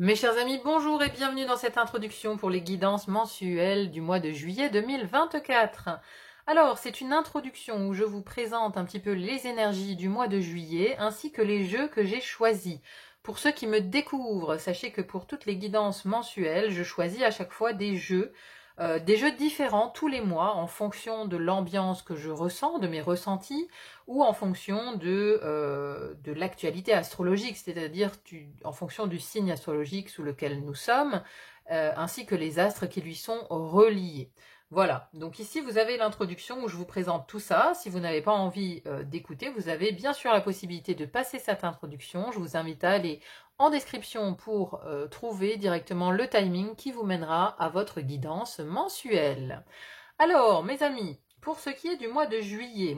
Mes chers amis, bonjour et bienvenue dans cette introduction pour les guidances mensuelles du mois de juillet 2024. Alors, c'est une introduction où je vous présente un petit peu les énergies du mois de juillet ainsi que les jeux que j'ai choisis. Pour ceux qui me découvrent, sachez que pour toutes les guidances mensuelles, je choisis à chaque fois des jeux différents tous les mois en fonction de l'ambiance que je ressens, de mes ressentis, ou en fonction de l'actualité astrologique, c'est-à-dire en fonction du signe astrologique sous lequel nous sommes, ainsi que les astres qui lui sont reliés. Voilà, donc ici vous avez l'introduction où je vous présente tout ça. Si vous n'avez pas envie d'écouter, vous avez bien sûr la possibilité de passer cette introduction. Je vous invite à aller en description pour trouver directement le timing qui vous mènera à votre guidance mensuelle. Alors, mes amis, pour ce qui est du mois de juillet,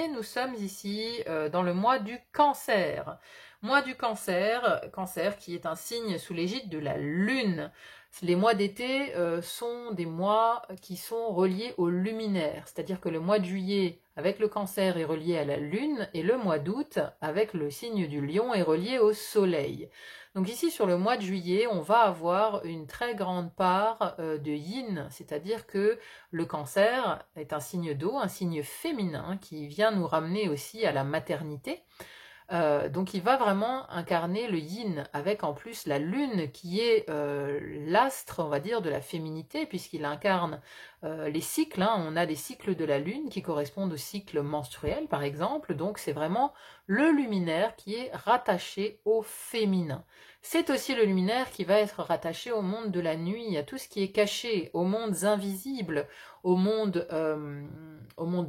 nous sommes ici dans le mois du Cancer. Mois du Cancer, Cancer qui est un signe sous l'égide de la Lune. Les mois d'été sont des mois qui sont reliés au luminaire, c'est-à-dire que le mois de juillet avec le Cancer est relié à la Lune et le mois d'août avec le signe du Lion est relié au Soleil. Donc ici sur le mois de juillet, on va avoir une très grande part de yin, c'est-à-dire que le Cancer est un signe d'eau, un signe féminin qui vient nous ramener aussi à la maternité. Donc il va vraiment incarner le yin avec en plus la lune qui est l'astre, on va dire, de la féminité puisqu'il incarne les cycles. On a des cycles de la lune qui correspondent au cycle menstruel par exemple, donc c'est vraiment le luminaire qui est rattaché au féminin. C'est aussi le luminaire qui va être rattaché au monde de la nuit, à tout ce qui est caché, aux mondes invisibles, au monde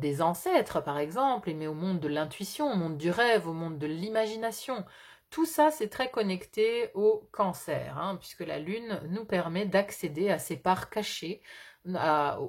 des ancêtres par exemple, mais au monde de l'intuition, au monde du rêve, au monde de l'imagination. Tout ça c'est très connecté au Cancer, puisque la Lune nous permet d'accéder à ces parts cachées, à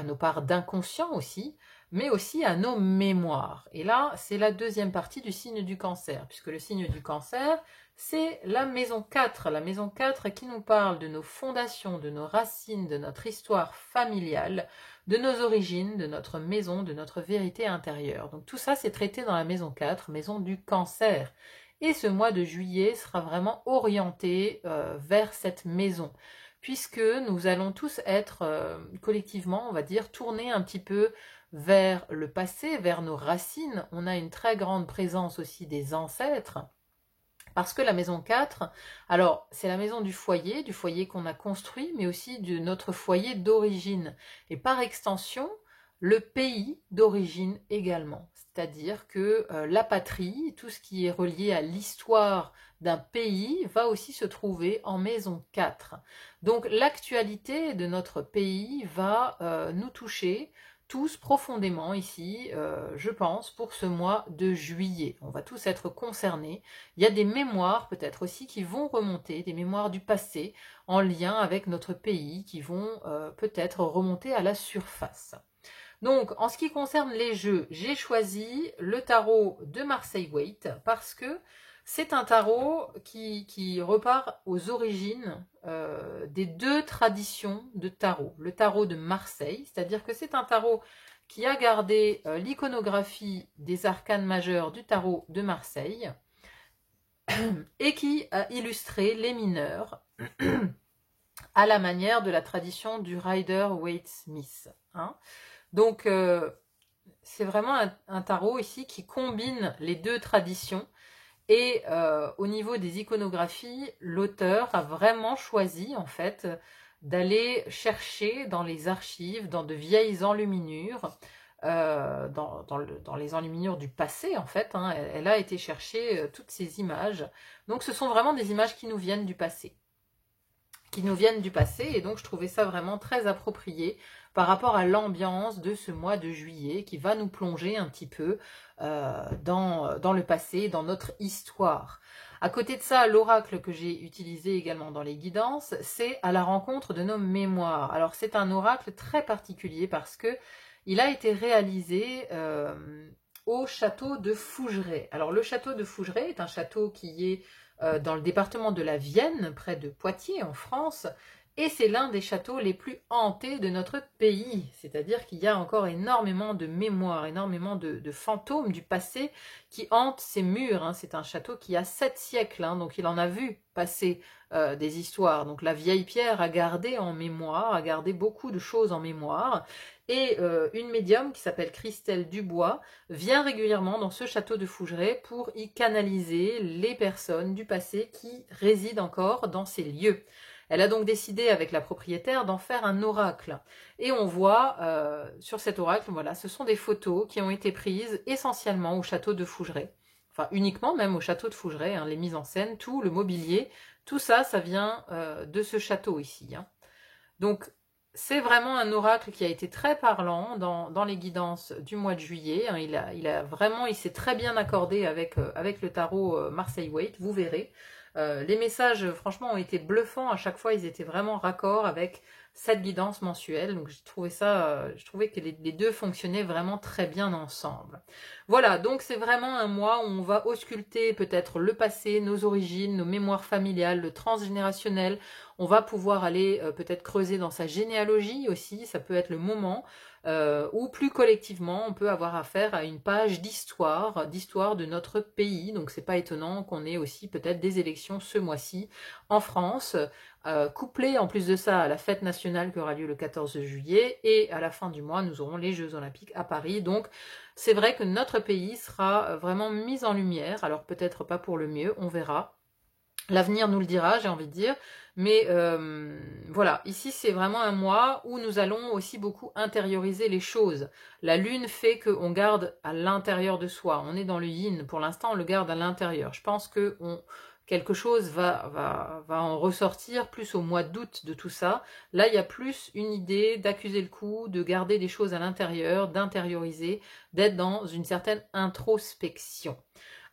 nos parts d'inconscient aussi, mais aussi à nos mémoires. Et là, c'est la deuxième partie du signe du Cancer, puisque le signe du Cancer, c'est la maison 4. La maison 4 qui nous parle de nos fondations, de nos racines, de notre histoire familiale, de nos origines, de notre maison, de notre vérité intérieure. Donc tout ça, c'est traité dans la maison 4, maison du Cancer. Et ce mois de juillet sera vraiment orienté vers cette maison, puisque nous allons tous être collectivement, on va dire, tournés un petit peu vers le passé, vers nos racines. On a une très grande présence aussi des ancêtres, parce que la maison 4, alors c'est la maison du foyer qu'on a construit, mais aussi de notre foyer d'origine. Et par extension, le pays d'origine également. C'est-à-dire que la patrie, tout ce qui est relié à l'histoire d'un pays, va aussi se trouver en maison 4. Donc l'actualité de notre pays va nous toucher tous profondément ici, je pense, pour ce mois de juillet. On va tous être concernés. Il y a des mémoires peut-être aussi qui vont remonter, des mémoires du passé en lien avec notre pays qui vont peut-être remonter à la surface. Donc, en ce qui concerne les jeux, j'ai choisi le tarot de Marseille Waite parce que c'est un tarot qui repart aux origines des deux traditions de tarot. Le tarot de Marseille, c'est-à-dire que c'est un tarot qui a gardé l'iconographie des arcanes majeurs du tarot de Marseille et qui a illustré les mineurs à la manière de la tradition du Rider-Waite-Smith. Donc, c'est vraiment un tarot ici qui combine les deux traditions. Et au niveau des iconographies, l'auteur a vraiment choisi en fait d'aller chercher dans les archives, dans de vieilles enluminures, dans les enluminures du passé en fait. Elle a été chercher toutes ces images. Donc ce sont vraiment des images qui nous viennent du passé. Et donc je trouvais ça vraiment très approprié par rapport à l'ambiance de ce mois de juillet qui va nous plonger un petit peu dans le passé, dans notre histoire. À côté de ça, l'oracle que j'ai utilisé également dans les guidances, c'est à la rencontre de nos mémoires. Alors c'est un oracle très particulier parce que il a été réalisé au château de Fougeray. Alors le château de Fougeray est un château qui est dans le département de la Vienne, près de Poitiers en France, Et c'est l'un des châteaux les plus hantés de notre pays, c'est-à-dire qu'il y a encore énormément de mémoires, énormément de fantômes du passé qui hantent ces murs. Hein. C'est un château qui a 7 siècles, hein, donc il en a vu passer des histoires. Donc la vieille pierre a gardé en mémoire, a gardé beaucoup de choses en mémoire. Et une médium qui s'appelle Christelle Dubois vient régulièrement dans ce château de Fougeray pour y canaliser les personnes du passé qui résident encore dans ces lieux. Elle a donc décidé avec la propriétaire d'en faire un oracle. Et on voit sur cet oracle, voilà, ce sont des photos qui ont été prises essentiellement au château de Fougeray. Enfin, uniquement même au château de Fougeray, hein, les mises en scène, tout le mobilier, tout ça, ça vient de ce château ici. Hein. Donc, c'est vraiment un oracle qui a été très parlant dans les guidances du mois de juillet. Hein. Il s'est très bien accordé avec le tarot Marseille Waite, vous verrez. Les messages, franchement, ont été bluffants. À chaque fois, ils étaient vraiment raccord avec cette guidance mensuelle. Donc, je trouvais que les deux fonctionnaient vraiment très bien ensemble. Voilà, donc c'est vraiment un mois où on va ausculter peut-être le passé, nos origines, nos mémoires familiales, le transgénérationnel. On va pouvoir aller peut-être creuser dans sa généalogie aussi, ça peut être le moment. Ou plus collectivement, on peut avoir affaire à une page d'histoire de notre pays. Donc c'est pas étonnant qu'on ait aussi peut-être des élections ce mois-ci en France, couplées en plus de ça à la fête nationale qui aura lieu le 14 juillet, et à la fin du mois, nous aurons les Jeux Olympiques à Paris. Donc c'est vrai que notre pays sera vraiment mis en lumière, alors peut-être pas pour le mieux, on verra. L'avenir nous le dira, j'ai envie de dire. Mais voilà, ici c'est vraiment un mois où nous allons aussi beaucoup intérioriser les choses. La lune fait qu'on garde à l'intérieur de soi. On est dans le yin, pour l'instant on le garde à l'intérieur. Je pense que quelque chose va en ressortir plus au mois d'août de tout ça. Là il y a plus une idée d'accuser le coup, de garder des choses à l'intérieur, d'intérioriser, d'être dans une certaine introspection.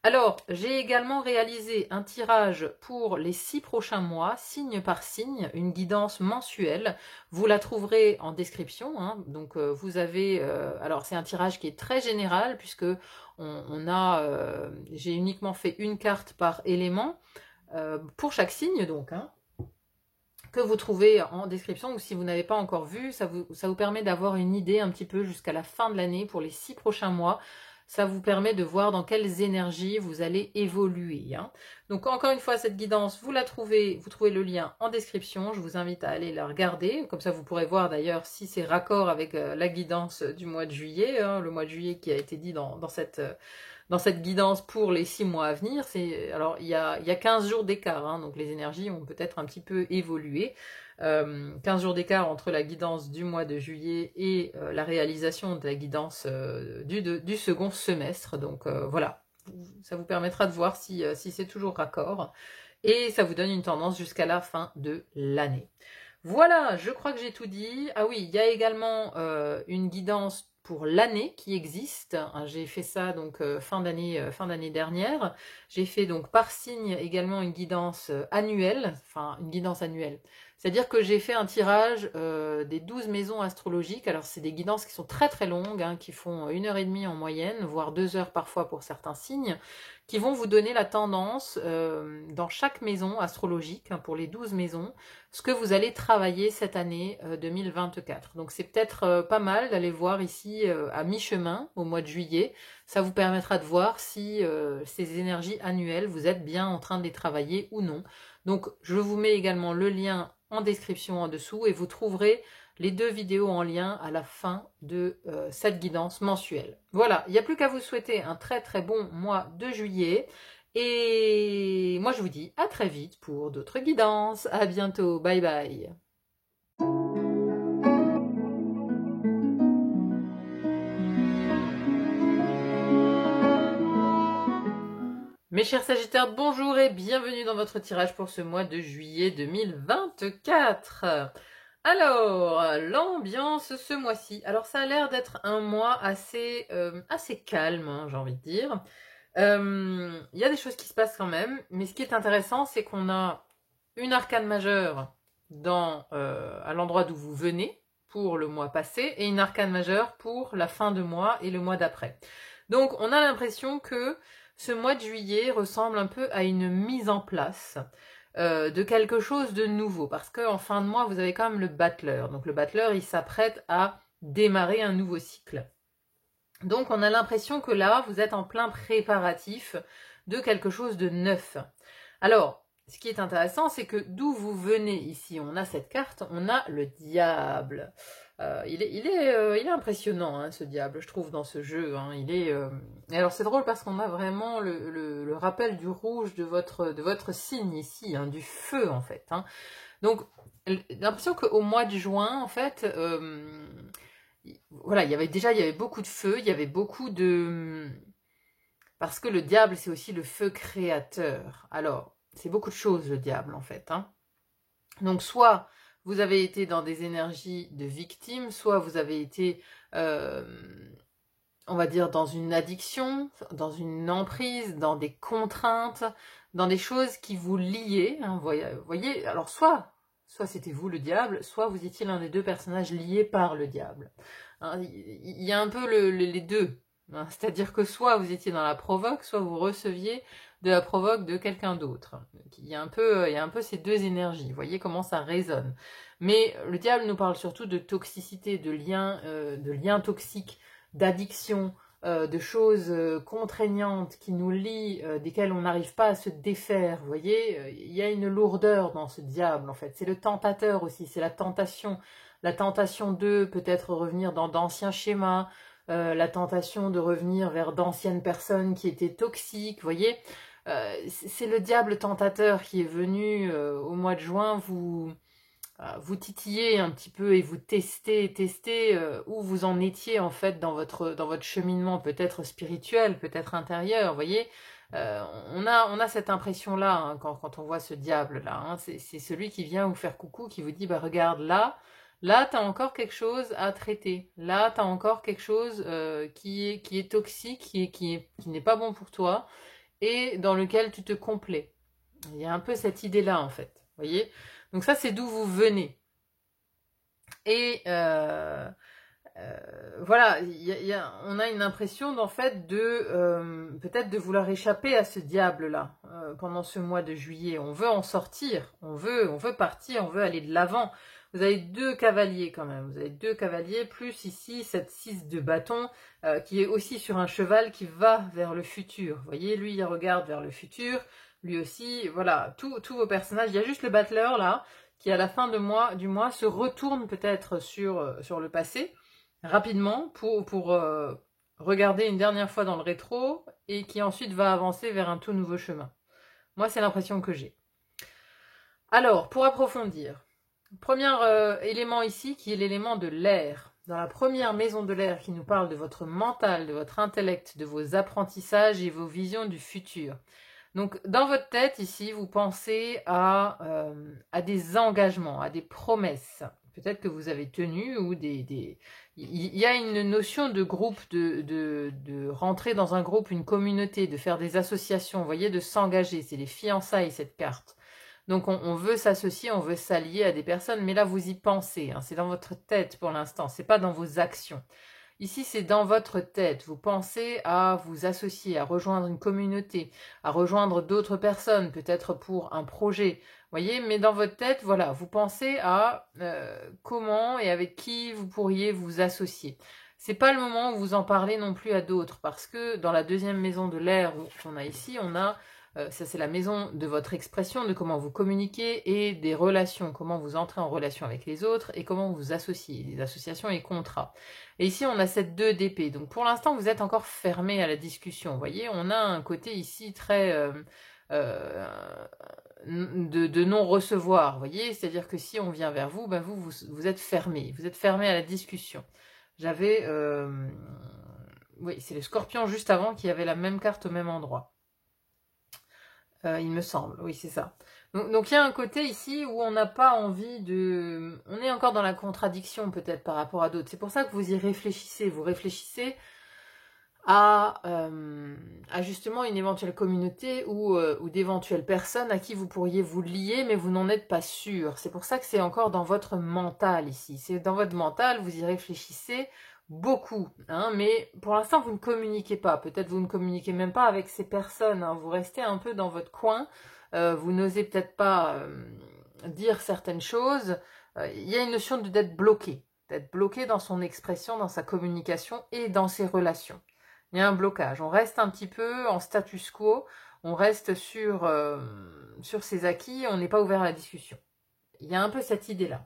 Alors, j'ai également réalisé un tirage pour les 6 prochains mois, signe par signe, une guidance mensuelle. Vous la trouverez en description. Hein. Donc, vous avez... alors, c'est un tirage qui est très général puisque j'ai uniquement fait une carte par élément pour chaque signe, donc. Hein, que vous trouvez en description, ou si vous n'avez pas encore vu, ça vous permet d'avoir une idée un petit peu jusqu'à la fin de l'année pour les 6 prochains mois. Ça vous permet de voir dans quelles énergies vous allez évoluer. Hein. Donc encore une fois, cette guidance, vous trouvez le lien en description. Je vous invite à aller la regarder. Comme ça, vous pourrez voir d'ailleurs si c'est raccord avec la guidance du mois de juillet. Hein, le mois de juillet qui a été dit dans cette guidance pour les 6 mois à venir. Alors, il y a 15 jours d'écart, hein, donc les énergies ont peut-être un petit peu évolué. 15 jours d'écart entre la guidance du mois de juillet et la réalisation de la guidance du second semestre. Donc voilà, ça vous permettra de voir si c'est toujours raccord. Et ça vous donne une tendance jusqu'à la fin de l'année. Voilà, je crois que j'ai tout dit. Ah oui, il y a également une guidance pour l'année qui existe. J'ai fait ça donc fin d'année dernière. J'ai fait donc par signe également une guidance annuelle, enfin une guidance annuelle. C'est-à-dire que j'ai fait un tirage des 12 maisons astrologiques. Alors c'est des guidances qui sont très très longues, hein, qui font 1h30 en moyenne, voire 2 heures parfois pour certains signes, qui vont vous donner la tendance dans chaque maison astrologique, hein, pour les 12 maisons, ce que vous allez travailler cette année 2024. Donc c'est peut-être pas mal d'aller voir ici à mi-chemin, au mois de juillet. Ça vous permettra de voir si ces énergies annuelles, vous êtes bien en train de les travailler ou non. Donc je vous mets également le lien en description en dessous et vous trouverez les 2 vidéos en lien à la fin de cette guidance mensuelle. Voilà, il n'y a plus qu'à vous souhaiter un très très bon mois de juillet. Et moi je vous dis à très vite pour d'autres guidances. À bientôt, bye bye. Mes chers Sagittaires, bonjour et bienvenue dans votre tirage pour ce mois de juillet 2024. Alors, l'ambiance ce mois-ci. Alors, ça a l'air d'être un mois assez calme, hein, j'ai envie de dire. Il y a des choses qui se passent quand même, mais ce qui est intéressant, c'est qu'on a une arcane majeure à l'endroit d'où vous venez pour le mois passé et une arcane majeure pour la fin de mois et le mois d'après. Donc, on a l'impression que ce mois de juillet ressemble un peu à une mise en place. de quelque chose de nouveau. Parce qu'en fin de mois, vous avez quand même le battleur. Donc le battleur, il s'apprête à démarrer un nouveau cycle. Donc on a l'impression que là, vous êtes en plein préparatif de quelque chose de neuf. Alors, ce qui est intéressant, c'est que d'où vous venez ici, on a cette carte, on a le diable. Il est impressionnant, hein, ce diable, je trouve, dans ce jeu. Hein. Alors c'est drôle parce qu'on a vraiment le rappel du rouge de votre signe ici, hein, du feu en fait. Hein. Donc, j'ai l'impression qu'au mois de juin, en fait, voilà, il y avait beaucoup de feu, il y avait beaucoup de... Parce que le diable, c'est aussi le feu créateur. Alors, c'est beaucoup de choses, le diable, en fait. Hein. Donc, soit vous avez été dans des énergies de victime, soit vous avez été, on va dire, dans une addiction, dans une emprise, dans des contraintes, dans des choses qui vous liaient. Hein, vous voyez, alors soit c'était vous le diable, soit vous étiez l'un des deux personnages liés par le diable. Hein, il y a un peu les deux. Hein, c'est-à-dire que soit vous étiez dans la provoque, soit vous receviez de la provoque de quelqu'un d'autre. Il y a un peu ces deux énergies. Vous voyez comment ça résonne. Mais le diable nous parle surtout de toxicité, de liens toxiques, d'addiction, de choses contraignantes qui nous lient, desquelles on n'arrive pas à se défaire. Vous voyez, il y a une lourdeur dans ce diable en fait. C'est le tentateur aussi, c'est la tentation de peut-être revenir dans d'anciens schémas, la tentation de revenir vers d'anciennes personnes qui étaient toxiques. Vous voyez, c'est le diable tentateur qui est venu au mois de juin vous titiller un petit peu et vous tester où vous en étiez en fait dans votre cheminement peut-être spirituel, peut-être intérieur, vous voyez. On a cette impression-là hein, quand on voit ce diable-là. Hein, c'est celui qui vient vous faire coucou, qui vous dit, bah regarde là, tu as encore quelque chose à traiter. Là, tu as encore quelque chose qui est toxique, qui n'est pas bon pour toi et dans lequel tu te complais. Il y a un peu cette idée-là en fait, vous voyez. Donc ça, c'est d'où vous venez. Et voilà, on a une impression d'en fait de peut-être de vouloir échapper à ce diable-là pendant ce mois de juillet. On veut en sortir, on veut partir, on veut aller de l'avant. Vous avez deux cavaliers quand même, vous avez deux cavaliers, plus ici cette 6 de bâton qui est aussi sur un cheval qui va vers le futur. Vous voyez, lui il regarde vers le futur, lui aussi, voilà, tous vos personnages. Il y a juste le battleur là, qui à la fin du mois se retourne peut-être sur le passé, rapidement, pour regarder une dernière fois dans le rétro, et qui ensuite va avancer vers un tout nouveau chemin. Moi, c'est l'impression que j'ai. Alors, pour approfondir, premier élément ici, qui est l'élément de l'air. Dans la première maison de l'air qui nous parle de votre mental, de votre intellect, de vos apprentissages et vos visions du futur. Donc, dans votre tête, ici, vous pensez à des engagements, à des promesses. Peut-être que vous avez tenu ou il y a une notion de groupe, de rentrer dans un groupe, une communauté, de faire des associations, vous voyez, de s'engager. C'est les fiançailles, cette carte. Donc, on veut s'associer, on veut s'allier à des personnes, mais là, vous y pensez. Hein, c'est dans votre tête pour l'instant, c'est pas dans vos actions. Ici, c'est dans votre tête. Vous pensez à vous associer, à rejoindre une communauté, à rejoindre d'autres personnes, peut-être pour un projet. Voyez, mais dans votre tête, voilà, vous pensez à comment et avec qui vous pourriez vous associer. C'est pas le moment où vous en parlez non plus à d'autres, parce que dans la deuxième maison de l'air qu'on a ici, on a ça c'est la maison de votre expression, de comment vous communiquez et des relations, comment vous entrez en relation avec les autres et comment vous associez, les associations et contrats. Et ici on a cette 2 d'épée, donc pour l'instant vous êtes encore fermé à la discussion, vous voyez, on a un côté ici très de non-recevoir, vous voyez, c'est-à-dire que si on vient vers vous, ben vous êtes fermé à la discussion. J'avais, oui c'est le scorpion juste avant qui avait la même carte au même endroit. Il me semble, oui c'est ça. Donc il y a un côté ici où on n'a pas envie de... On est encore dans la contradiction peut-être par rapport à d'autres. C'est pour ça que vous y réfléchissez. Vous réfléchissez à justement une éventuelle communauté ou d'éventuelles personnes à qui vous pourriez vous lier, mais vous n'en êtes pas sûr. C'est pour ça que c'est encore dans votre mental ici. C'est dans votre mental, vous y réfléchissez beaucoup, hein, mais pour l'instant vous ne communiquez pas, peut-être vous ne communiquez même pas avec ces personnes, hein, vous restez un peu dans votre coin, vous n'osez peut-être pas dire certaines choses. Il y a une notion d'être bloqué dans son expression, dans sa communication et dans ses relations. Il y a un blocage. On reste un petit peu en status quo, on reste sur ses acquis, on n'est pas ouvert à la discussion. Il y a un peu cette idée-là.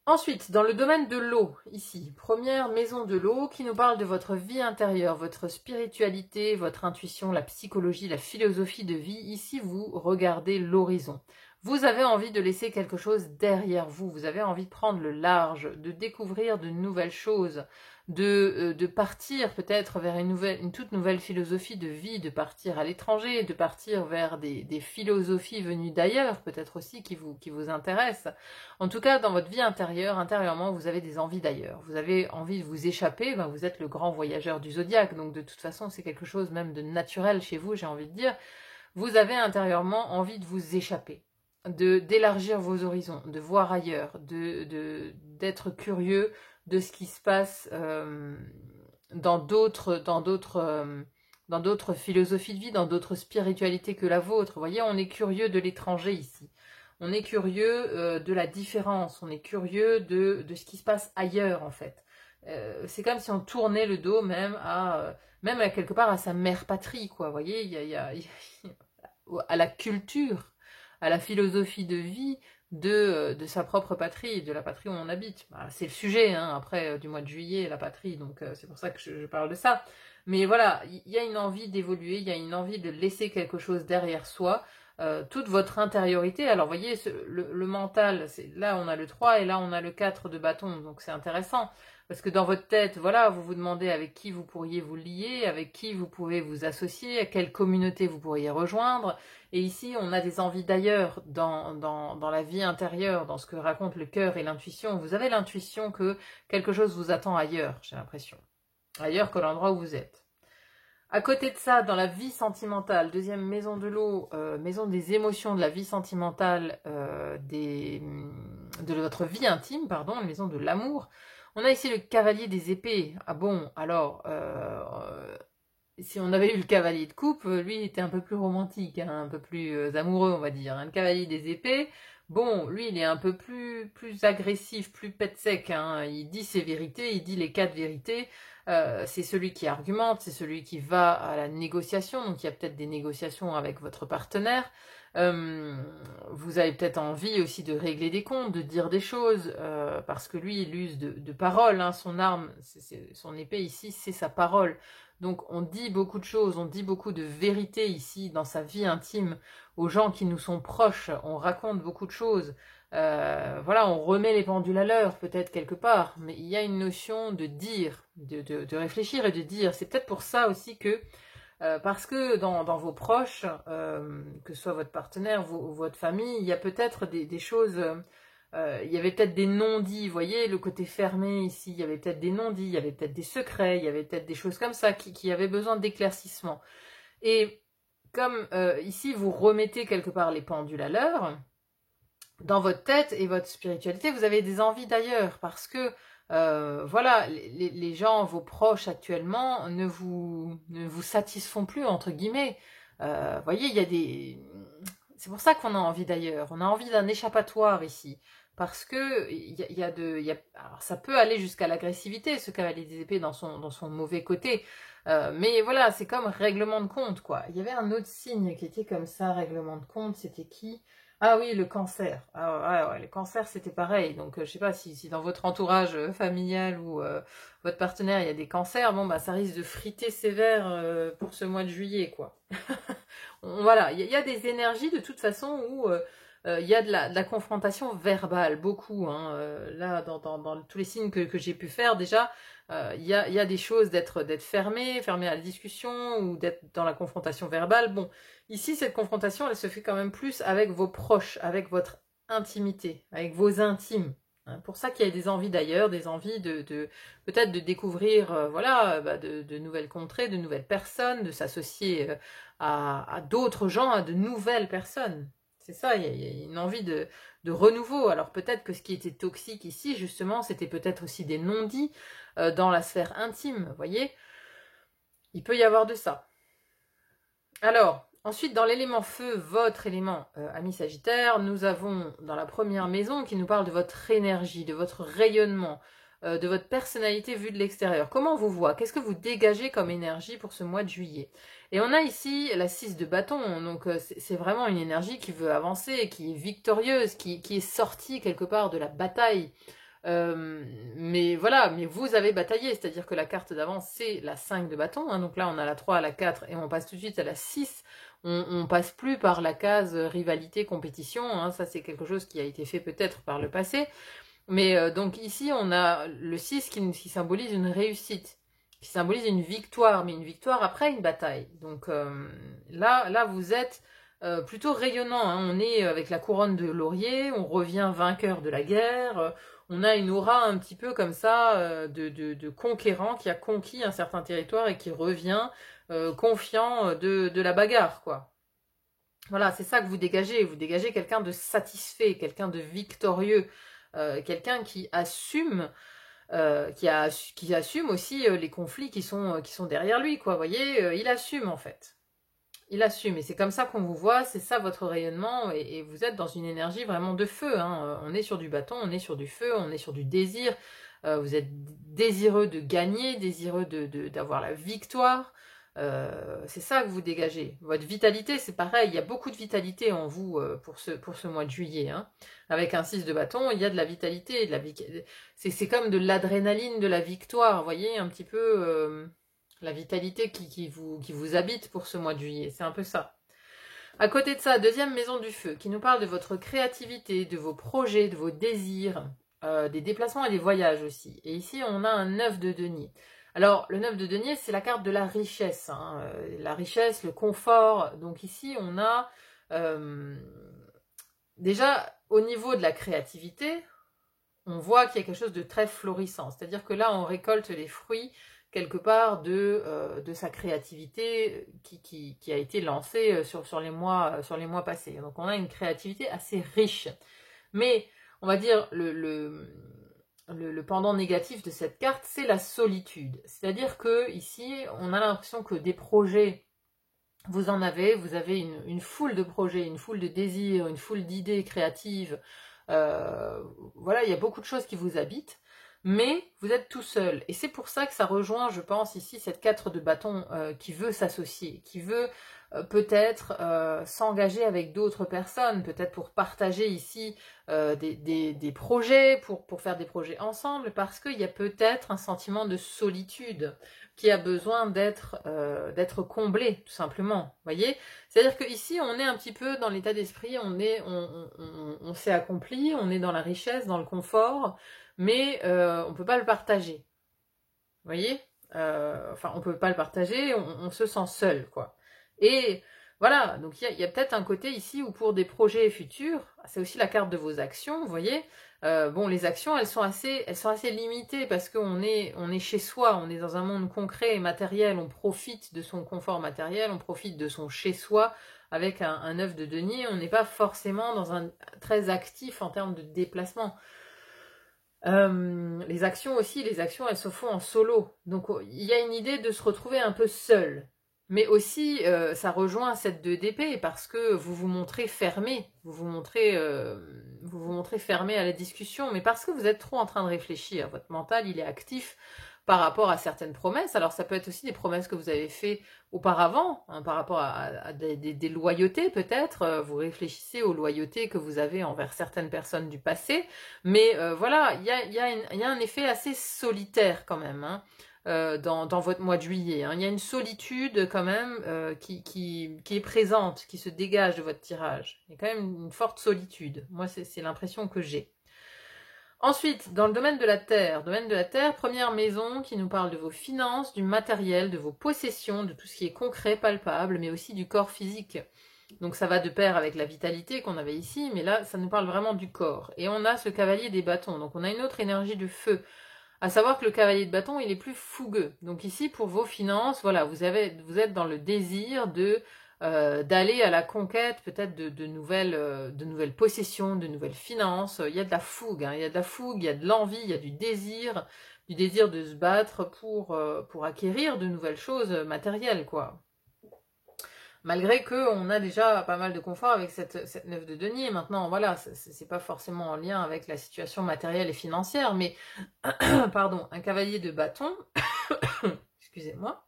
Ensuite, dans le domaine de l'eau, ici, première maison de l'eau qui nous parle de votre vie intérieure, votre spiritualité, votre intuition, la psychologie, la philosophie de vie. Ici, vous regardez l'horizon. Vous avez envie de laisser quelque chose derrière vous, vous avez envie de prendre le large, de découvrir de nouvelles choses, de partir peut-être vers une toute nouvelle philosophie de vie, de partir à l'étranger, de partir vers des philosophies venues d'ailleurs, peut-être aussi qui vous intéressent. En tout cas, dans votre vie intérieurement, vous avez des envies d'ailleurs. Vous avez envie de vous échapper, ben vous êtes le grand voyageur du zodiaque, donc de toute façon, c'est quelque chose même de naturel chez vous, j'ai envie de dire. Vous avez intérieurement envie de vous échapper, d'élargir vos horizons, de voir ailleurs, d'être curieux de ce qui se passe dans d'autres philosophies de vie, dans d'autres spiritualités que la vôtre. Vous voyez, on est curieux de l'étranger ici. On est curieux de la différence, on est curieux de ce qui se passe ailleurs en fait. C'est comme si on tournait le dos même à quelque part à sa mère patrie, quoi. Vous voyez, il y a à la culture, à la philosophie de vie de sa propre patrie, de la patrie où on habite. Bah, c'est le sujet, hein, après du mois de juillet, la patrie, donc c'est pour ça que je parle de ça. Mais voilà, il y a une envie d'évoluer, il y a une envie de laisser quelque chose derrière soi, toute votre intériorité. Alors vous voyez, le mental, là on a le 3 et là on a le 4 de bâton, donc c'est intéressant. Parce que dans votre tête, voilà, vous vous demandez avec qui vous pourriez vous lier, avec qui vous pouvez vous associer, à quelle communauté vous pourriez rejoindre. Et ici, on a des envies d'ailleurs dans la vie intérieure, dans ce que raconte le cœur et l'intuition. Vous avez l'intuition que quelque chose vous attend ailleurs, j'ai l'impression. Ailleurs que l'endroit où vous êtes. À côté de ça, dans la vie sentimentale, deuxième maison de l'eau, maison des émotions, de la vie sentimentale, de votre vie intime, pardon, maison de l'amour, on a ici le cavalier des épées. Ah bon, alors, si on avait eu le cavalier de coupe, lui il était un peu plus romantique, hein, un peu plus amoureux, on va dire. Hein. Le cavalier des épées, bon, lui il est un peu plus agressif, plus pet sec. Hein. Il dit ses vérités, il dit les 4 vérités. C'est celui qui argumente, c'est celui qui va à la négociation. Donc il y a peut-être des négociations avec votre partenaire. Vous avez peut-être envie aussi de régler des comptes, de dire des choses, parce que lui il use de paroles. Hein. Son arme, son épée ici, c'est sa parole. Donc on dit beaucoup de choses, on dit beaucoup de vérités ici dans sa vie intime aux gens qui nous sont proches, on raconte beaucoup de choses. Voilà, on remet les pendules à l'heure peut-être quelque part, mais il y a une notion de dire, de réfléchir et de dire. C'est peut-être pour ça aussi que, parce que dans vos proches, que ce soit votre partenaire ou votre famille, il y a peut-être des choses... il y avait peut-être des non-dits, vous voyez, le côté fermé ici, il y avait peut-être des non-dits, il y avait peut-être des secrets, il y avait peut-être des choses comme ça qui avaient besoin d'éclaircissement. Et comme ici, vous remettez quelque part les pendules à l'heure, dans votre tête et votre spiritualité, vous avez des envies d'ailleurs, parce que, voilà, les gens, vos proches actuellement, ne vous satisfont plus, entre guillemets. Vous voyez, il y a des... C'est pour ça qu'on a envie d'ailleurs, on a envie d'un échappatoire ici. Parce que alors ça peut aller jusqu'à l'agressivité, ce cavalier des épées dans son mauvais côté. Mais voilà, c'est comme règlement de compte, quoi. Il y avait un autre signe qui était comme ça, règlement de compte, c'était qui? Ah oui, le cancer. Ah ouais, le cancer, c'était pareil. Donc, je sais pas si dans votre entourage familial ou votre partenaire, il y a des cancers, bon, bah, ça risque de friter sévère pour ce mois de juillet, quoi. Voilà, il y a des énergies de toute façon où il y a de la confrontation verbale, beaucoup. Hein, là, dans tous les signes que j'ai pu faire déjà, il y a des choses d'être fermé à la discussion ou d'être dans la confrontation verbale. Bon, ici, cette confrontation, elle se fait quand même plus avec vos proches, avec votre intimité, avec vos intimes. Hein, pour ça qu'il y a des envies d'ailleurs, des envies peut-être de découvrir, voilà, de nouvelles contrées, de nouvelles personnes, de s'associer à d'autres gens, à de nouvelles personnes. C'est ça, il y a une envie de renouveau. Alors peut-être que ce qui était toxique ici, justement, c'était peut-être aussi des non-dits dans la sphère intime, vous voyez. Il peut y avoir de ça. Alors, Ensuite, dans l'élément feu, votre élément ami Sagittaire, nous avons dans la première maison qui nous parle de votre énergie, de votre rayonnement, de votre personnalité vue de l'extérieur. Comment on vous voit? Qu'est-ce que vous dégagez comme énergie pour ce mois de juillet? Et on a ici la 6 de bâton, donc c'est vraiment une énergie qui veut avancer, qui est victorieuse, qui est sortie quelque part de la bataille. Mais voilà, mais vous avez bataillé, c'est-à-dire que la carte d'avant c'est la 5 de bâton, hein, donc là on a la 3, la 4 et on passe tout de suite à la 6. On passe plus par la case rivalité, compétition, hein, ça c'est quelque chose qui a été fait peut-être par le passé. Mais donc ici on a le 6 qui symbolise une réussite, qui symbolise une victoire, mais une victoire après une bataille. Donc là vous êtes plutôt rayonnant, hein. On est avec la couronne de laurier, on revient vainqueur de la guerre, on a une aura un petit peu comme ça de conquérant qui a conquis un certain territoire et qui revient confiant de la bagarre, quoi. Voilà, c'est ça que vous dégagez quelqu'un de satisfait, quelqu'un de victorieux, quelqu'un qui assume qui assume aussi les conflits qui sont derrière lui, quoi. Vous voyez, il assume en fait. Il assume, et c'est comme ça qu'on vous voit, c'est ça votre rayonnement, et vous êtes dans une énergie vraiment de feu, hein. On est sur du bâton, on est sur du feu, on est sur du désir, vous êtes désireux de gagner, désireux d'avoir la victoire, c'est ça que vous dégagez. Votre vitalité, c'est pareil, il y a beaucoup de vitalité en vous pour ce mois de juillet, hein. Avec un 6 de bâton, il y a de la vitalité, c'est comme de l'adrénaline de la victoire, vous voyez, un petit peu la vitalité qui vous habite pour ce mois de juillet, c'est un peu ça. À côté de ça, deuxième maison du feu, qui nous parle de votre créativité, de vos projets, de vos désirs, des déplacements et des voyages aussi. Et ici, on a un 9 de denier. Alors, le 9 de denier, c'est la carte de la richesse, hein, la richesse, le confort. Donc ici, on a déjà, au niveau de la créativité, on voit qu'il y a quelque chose de très florissant. C'est-à-dire que là, on récolte les fruits quelque part de sa créativité qui a été lancée sur les mois passés. Donc on a une créativité assez riche. Mais on va dire le pendant négatif de cette carte, c'est la solitude. C'est-à-dire que ici, on a l'impression que des projets, vous avez une foule de projets, une foule de désirs, une foule d'idées créatives. Voilà, il y a beaucoup de choses qui vous habitent. Mais vous êtes tout seul. Et c'est pour ça que ça rejoint, je pense, ici, cette 4 de bâton qui veut s'associer, qui veut peut-être s'engager avec d'autres personnes, peut-être pour partager ici des projets, pour faire des projets ensemble, parce qu'il y a peut-être un sentiment de solitude qui a besoin d'être comblé, tout simplement. Vous voyez? C'est-à-dire qu'ici, on est un petit peu dans l'état d'esprit, on s'est accompli, on est dans la richesse, dans le confort, mais on ne peut pas le partager. Vous voyez, enfin, on ne peut pas le partager, on se sent seul, quoi. Et voilà, donc il y a peut-être un côté ici où pour des projets futurs, c'est aussi la carte de vos actions, vous voyez. Bon, les actions, elles sont assez limitées parce qu'on est chez soi, on est dans un monde concret et matériel, on profite de son confort matériel, on profite de son chez-soi avec un 9 de denier, on n'est pas forcément dans un très actif en termes de déplacement. Les actions aussi, elles se font en solo. Donc il y a une idée de se retrouver un peu seul. Mais aussi, ça rejoint cette 2 d'épée parce que vous vous montrez fermé. Vous vous montrez fermé à la discussion, mais parce que vous êtes trop en train de réfléchir. Votre mental, il est actif par rapport à certaines promesses. Alors ça peut être aussi des promesses que vous avez fait auparavant, hein, par rapport à des loyautés peut-être. Vous réfléchissez aux loyautés que vous avez envers certaines personnes du passé. Mais voilà, il y a un effet assez solitaire quand même, hein, dans votre mois de juillet, hein. Il y a une solitude quand même qui est présente, qui se dégage de votre tirage. Il y a quand même une forte solitude. Moi, c'est l'impression que j'ai. Ensuite, dans le domaine de la terre, première maison qui nous parle de vos finances, du matériel, de vos possessions, de tout ce qui est concret, palpable, mais aussi du corps physique. Donc ça va de pair avec la vitalité qu'on avait ici, mais là, ça nous parle vraiment du corps. Et on a ce cavalier des bâtons, donc on a une autre énergie de feu. À savoir que le cavalier de bâton, il est plus fougueux. Donc ici, pour vos finances, voilà, vous êtes dans le désir d'aller à la conquête peut-être de nouvelles possessions, de nouvelles finances. Il y a de la fougue, hein, il y a de la fougue, il y a de l'envie, il y a du désir de se battre pour acquérir de nouvelles choses matérielles, quoi. Malgré qu'on a déjà pas mal de confort avec cette 9 de denier. Maintenant, voilà, c'est pas forcément en lien avec la situation matérielle et financière, mais, pardon, un cavalier de bâton, excusez-moi,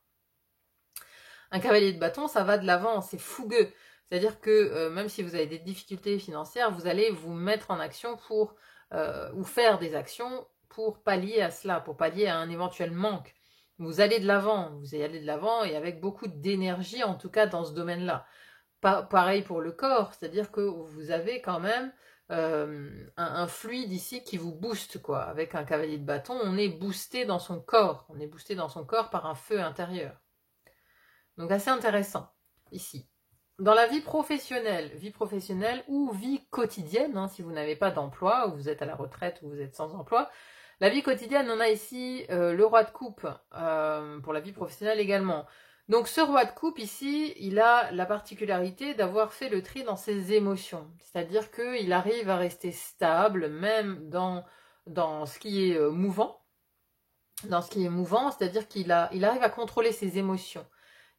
un cavalier de bâton, ça va de l'avant, c'est fougueux. C'est-à-dire que même si vous avez des difficultés financières, vous allez vous mettre en action pour, ou faire des actions pour pallier à cela, pour pallier à un éventuel manque. Vous allez de l'avant, vous allez de l'avant et avec beaucoup d'énergie, en tout cas dans ce domaine-là. Pareil pour le corps, c'est-à-dire que vous avez quand même un fluide ici qui vous booste, quoi. Avec un cavalier de bâton, on est boosté dans son corps, on est boosté dans son corps par un feu intérieur. Donc assez intéressant, ici. Dans la vie professionnelle ou vie quotidienne, hein, si vous n'avez pas d'emploi, ou vous êtes à la retraite, ou vous êtes sans emploi, la vie quotidienne, on a ici le roi de coupe, pour la vie professionnelle également. Donc ce roi de coupe ici, il a la particularité d'avoir fait le tri dans ses émotions. C'est-à-dire qu'il arrive à rester stable, même dans ce qui est mouvant. Dans ce qui est mouvant, c'est-à-dire il arrive à contrôler ses émotions.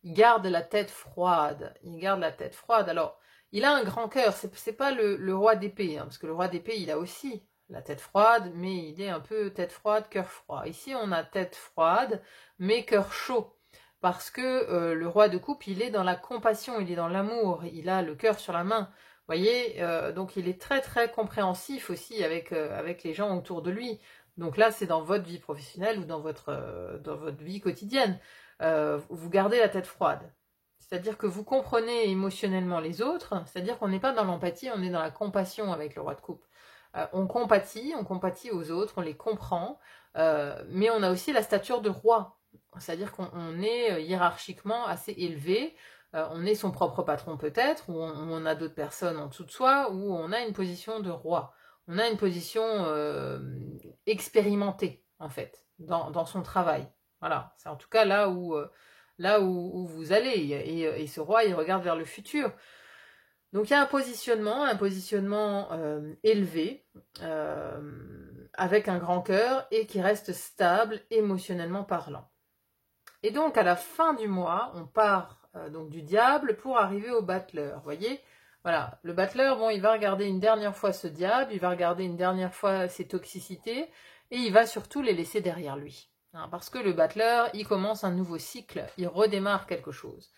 Il garde la tête froide. Il garde la tête froide. Alors, il a un grand cœur. C'est pas le roi d'épée, hein, parce que le roi d'épée, il a aussi la tête froide, mais il est un peu tête froide, cœur froid. Ici, on a tête froide, mais cœur chaud. Parce que le roi de coupe, il est dans la compassion, il est dans l'amour, il a le cœur sur la main. Vous voyez, donc il est très très compréhensif aussi avec les gens autour de lui. Donc là, c'est dans votre vie professionnelle ou dans votre vie quotidienne. Vous gardez la tête froide. C'est-à-dire que vous comprenez émotionnellement les autres, c'est-à-dire qu'on n'est pas dans l'empathie, on est dans la compassion avec le roi de coupe. On compatit aux autres, on les comprend, mais on a aussi la stature de roi. C'est-à-dire qu'on est hiérarchiquement assez élevé, on est son propre patron peut-être, ou on a d'autres personnes en dessous de soi, ou on a une position de roi. On a une position expérimentée, en fait, dans son travail. Voilà, c'est en tout cas là où vous allez. Et ce roi, il regarde vers le futur. Donc il y a un positionnement élevé, avec un grand cœur et qui reste stable émotionnellement parlant. Et donc à la fin du mois, on part donc du diable pour arriver au battleur. Vous voyez, voilà, le battleur, bon, il va regarder une dernière fois ce diable, il va regarder une dernière fois ses toxicités et il va surtout les laisser derrière lui. Hein, parce que le battleur, il commence un nouveau cycle, il redémarre quelque chose.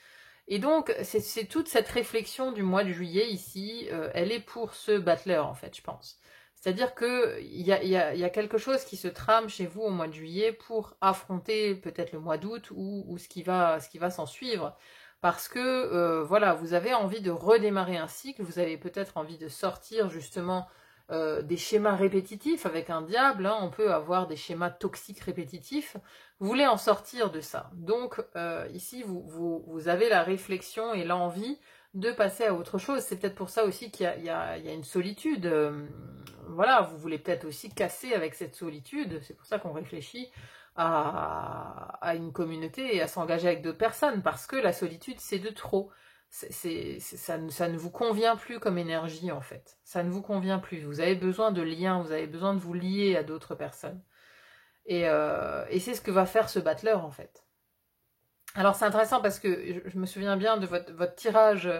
Et donc, c'est toute cette réflexion du mois de juillet ici, elle est pour ce battleur en fait, je pense. C'est-à-dire qu'il y a quelque chose qui se trame chez vous au mois de juillet pour affronter peut-être le mois d'août ou ce qui va s'en suivre. Parce que, voilà, vous avez envie de redémarrer un cycle, vous avez peut-être envie de sortir justement des schémas répétitifs avec un diable, hein, on peut avoir des schémas toxiques répétitifs, vous voulez en sortir de ça. Donc ici, vous avez la réflexion et l'envie de passer à autre chose. C'est peut-être pour ça aussi qu'il y a une solitude. Voilà, vous voulez peut-être aussi casser avec cette solitude. C'est pour ça qu'on réfléchit à une communauté et à s'engager avec d'autres personnes, parce que la solitude, c'est de trop. Ça ne vous convient plus comme énergie, en fait. Ça ne vous convient plus. Vous avez besoin de liens, vous avez besoin de vous lier à d'autres personnes. Et c'est ce que va faire ce battleur, en fait. Alors, c'est intéressant parce que je me souviens bien de votre tirage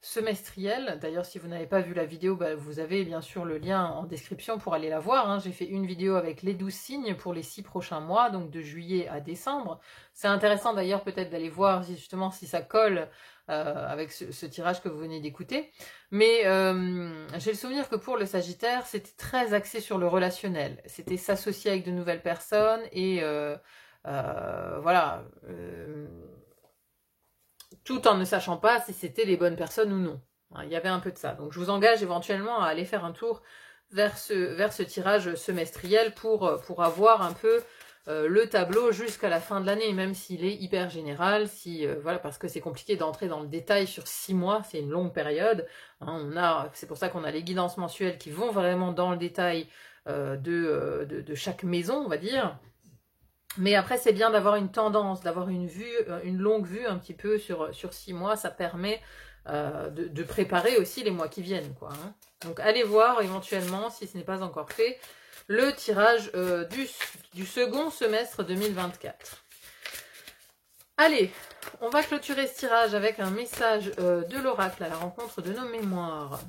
semestriel. D'ailleurs, si vous n'avez pas vu la vidéo, bah, vous avez bien sûr le lien en description pour aller la voir. Hein. J'ai fait une vidéo avec les 12 signes pour les 6 prochains mois, donc de juillet à décembre. C'est intéressant d'ailleurs peut-être d'aller voir justement si ça colle avec ce tirage que vous venez d'écouter. Mais j'ai le souvenir que pour le Sagittaire, c'était très axé sur le relationnel. C'était s'associer avec de nouvelles personnes et voilà, tout en ne sachant pas si c'était les bonnes personnes ou non. Il y avait un peu de ça. Donc je vous engage éventuellement à aller faire un tour vers ce tirage semestriel pour avoir un peu le tableau jusqu'à la fin de l'année, même s'il est hyper général, voilà, parce que c'est compliqué d'entrer dans le détail sur 6 mois, c'est une longue période. Hein, c'est pour ça qu'on a les guidances mensuelles qui vont vraiment dans le détail de chaque maison, on va dire. Mais après, c'est bien d'avoir une tendance, d'avoir une vue, une longue vue un petit peu sur 6 mois. Ça permet de préparer aussi les mois qui viennent, quoi. Hein. Donc, allez voir éventuellement, si ce n'est pas encore fait, le tirage du second semestre 2024. Allez, on va clôturer ce tirage avec un message de l'oracle à la rencontre de nos mémoires.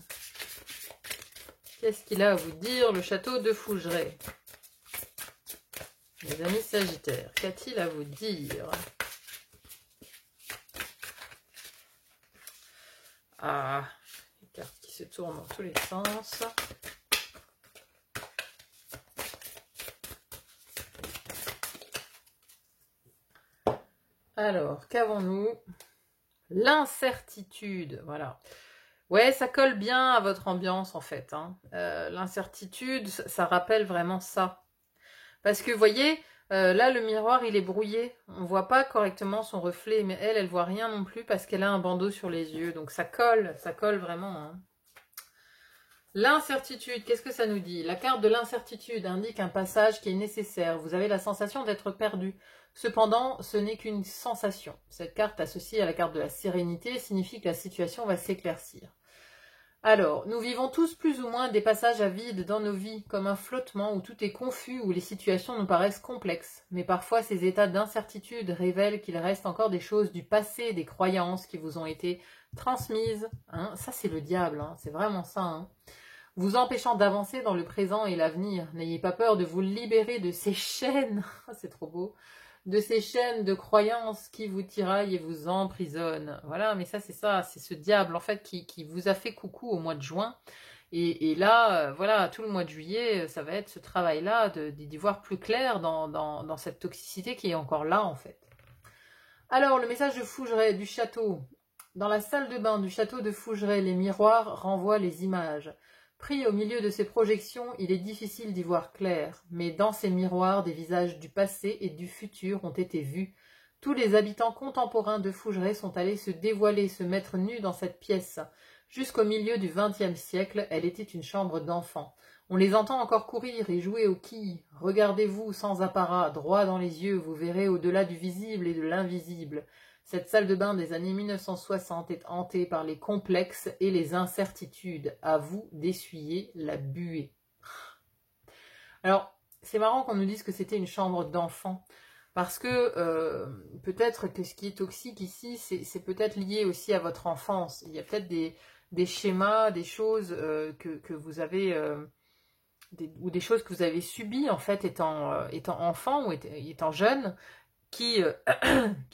Qu'est-ce qu'il a à vous dire, le château de Fougeray? Les amis Sagittaires, qu'a-t-il à vous dire? Ah, les cartes qui se tournent dans tous les sens. Alors, qu'avons-nous? L'incertitude, voilà. Ouais, ça colle bien à votre ambiance en fait. Hein. L'incertitude, ça rappelle vraiment ça. Parce que vous voyez, là le miroir il est brouillé. On voit pas correctement son reflet, mais elle voit rien non plus parce qu'elle a un bandeau sur les yeux. Donc ça colle vraiment. Hein. L'incertitude, qu'est-ce que ça nous dit? La carte de l'incertitude indique un passage qui est nécessaire. Vous avez la sensation d'être perdu. Cependant, ce n'est qu'une sensation. Cette carte associée à la carte de la sérénité signifie que la situation va s'éclaircir. Alors, nous vivons tous plus ou moins des passages à vide dans nos vies, comme un flottement où tout est confus, où les situations nous paraissent complexes. Mais parfois, ces états d'incertitude révèlent qu'il reste encore des choses du passé, des croyances qui vous ont été transmises. Hein, ça, c'est le diable, hein, c'est vraiment ça. Hein. Vous empêchant d'avancer dans le présent et l'avenir. N'ayez pas peur de vous libérer de ces chaînes, c'est trop beau, de ces chaînes de croyances qui vous tiraillent et vous emprisonnent. Voilà, mais ça, c'est ce diable, en fait, qui vous a fait coucou au mois de juin. Et là, voilà, tout le mois de juillet, ça va être ce travail-là d'y voir plus clair dans cette toxicité qui est encore là, en fait. Alors, le message de Fougeray, du château. Dans la salle de bain du château de Fougeray, les miroirs renvoient les images. Pris au milieu de ces projections, il est difficile d'y voir clair, mais dans ces miroirs, des visages du passé et du futur ont été vus. Tous les habitants contemporains de Fougeray sont allés se dévoiler, se mettre nus dans cette pièce. Jusqu'au milieu du XXe siècle, elle était une chambre d'enfants. On les entend encore courir et jouer aux quilles. Regardez-vous sans apparat, droit dans les yeux, vous verrez au-delà du visible et de l'invisible. Cette salle de bain des années 1960 est hantée par les complexes et les incertitudes. À vous d'essuyer la buée. Alors, c'est marrant qu'on nous dise que c'était une chambre d'enfant. Parce que peut-être que ce qui est toxique ici, c'est peut-être lié aussi à votre enfance. Il y a peut-être des schémas, des choses que vous avez... ou des choses que vous avez subies en fait étant enfant ou étant jeune, qui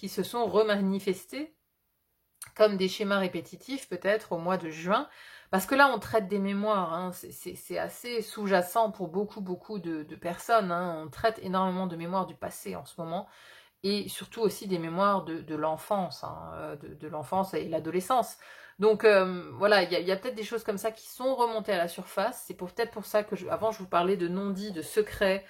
se sont remanifestés comme des schémas répétitifs peut-être au mois de juin, parce que là on traite des mémoires, hein, c'est assez sous-jacent pour beaucoup de personnes, hein, on traite énormément de mémoires du passé en ce moment, et surtout aussi des mémoires de l'enfance, hein, de l'enfance et l'adolescence. Donc voilà, il y a peut-être des choses comme ça qui sont remontées à la surface, c'est peut-être pour ça que avant je vous parlais de non-dits, de secrets,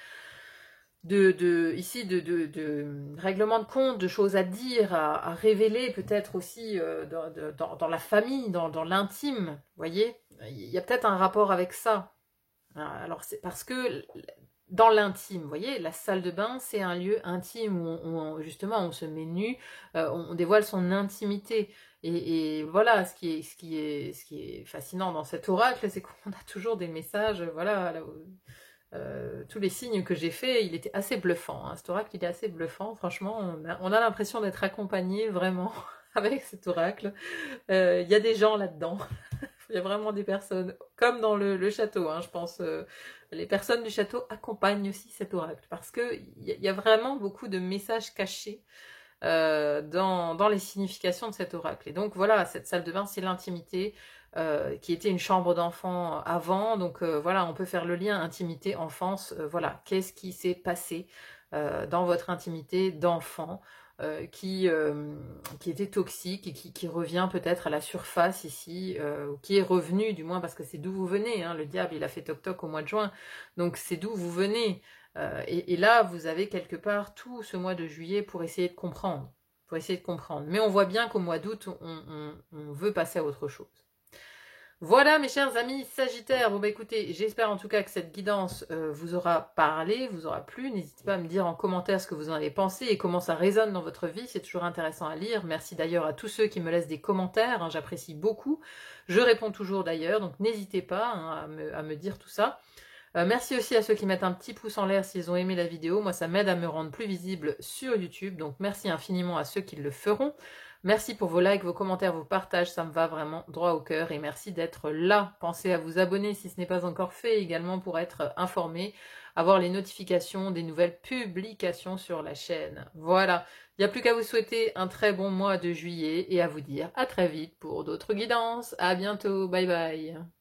ici de règlement de compte, de choses à dire, à révéler peut-être aussi dans la famille, dans l'intime, vous voyez, il y a peut-être un rapport avec ça. Alors c'est parce que dans l'intime, vous voyez, la salle de bain c'est un lieu intime où justement on se met nu, on dévoile son intimité. Et voilà, ce qui est fascinant dans cet oracle, c'est qu'on a toujours des messages, voilà, tous les signes que j'ai faits, il était assez bluffant. Hein. Cet oracle, il est assez bluffant. Franchement, on a l'impression d'être accompagné vraiment avec cet oracle. Il y a des gens là-dedans. Il y a vraiment des personnes, comme dans le château, hein, je pense. Les personnes du château accompagnent aussi cet oracle parce qu'il y a vraiment beaucoup de messages cachés dans les significations de cet oracle. Et donc voilà, cette salle de bain, c'est l'intimité, qui était une chambre d'enfant avant, donc voilà, on peut faire le lien intimité, enfance, voilà, qu'est-ce qui s'est passé dans votre intimité d'enfant qui était toxique et qui revient peut-être à la surface ici, ou qui est revenu du moins parce que c'est d'où vous venez, hein, le diable il a fait toc-toc au mois de juin, donc c'est d'où vous venez, et là vous avez quelque part tout ce mois de juillet pour essayer de comprendre, mais on voit bien qu'au mois d'août on veut passer à autre chose. Voilà mes chers amis Sagittaires, bon bah écoutez, j'espère en tout cas que cette guidance vous aura parlé, vous aura plu, n'hésitez pas à me dire en commentaire ce que vous en avez pensé et comment ça résonne dans votre vie, c'est toujours intéressant à lire, merci d'ailleurs à tous ceux qui me laissent des commentaires, hein, j'apprécie beaucoup, je réponds toujours d'ailleurs, donc n'hésitez pas hein, à me dire tout ça. Merci aussi à ceux qui mettent un petit pouce en l'air s'ils ont aimé la vidéo. Moi, ça m'aide à me rendre plus visible sur YouTube. Donc, merci infiniment à ceux qui le feront. Merci pour vos likes, vos commentaires, vos partages. Ça me va vraiment droit au cœur. Et merci d'être là. Pensez à vous abonner si ce n'est pas encore fait également pour être informé, avoir les notifications des nouvelles publications sur la chaîne. Voilà. Il n'y a plus qu'à vous souhaiter un très bon mois de juillet et à vous dire à très vite pour d'autres guidances. À bientôt. Bye bye.